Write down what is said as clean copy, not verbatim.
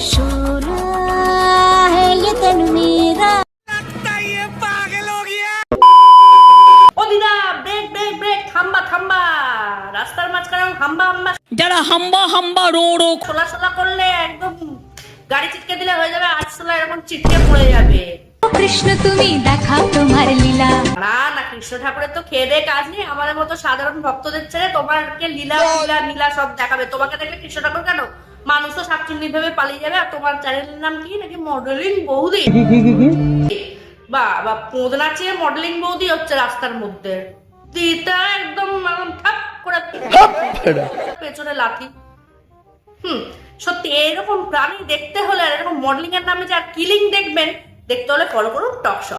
शोला है ये तन मेरा। ও দিদা, ব্রেক ব্রেক ব্রেক, থাম্বা থাম্বা, রাস্তার মাঝখানে হাম্বা হাম্বা যারা হাম্বা হাম্বা রো রো সোলা সোলা করলে একদম গাড়ি চিটকে দিলে হয়ে যাবে আটশোলা, এরকম চিটকে পড়ে যাবে। কৃষ্ণ তুমি দেখাও তোমার লীলা। না না, কৃষ্ণ ঠাকুরের তো খেয়ে দেয়ে কাজ নেই, আমাদের মতো সাধারণ ভক্তদের ছেড়ে তোমাকে লীলা লীলা নীলা সব দেখাবে। তোমাকে দেখলে কৃষ্ণ ঠাকুর কেন, মানুষ তো শাকচুন্নি ভেবে পালিয়ে যাবে। আর তোমার চ্যানেলের নাম কি নাকি মডেলিং বৌদি? বা বা পোঁদ নাচিয়ে মডেলিং বৌদি হচ্ছে রাস্তার মধ্যে। দিটা একদম ঠাপ করে পেছনে লাথি। সত্যি এরকম প্রাণী দেখতে হলে আর এরকম মডেলিং এর নামে যে আর কিলিং দেখবেন, দেখতে হলে ফলো করুন টক শো।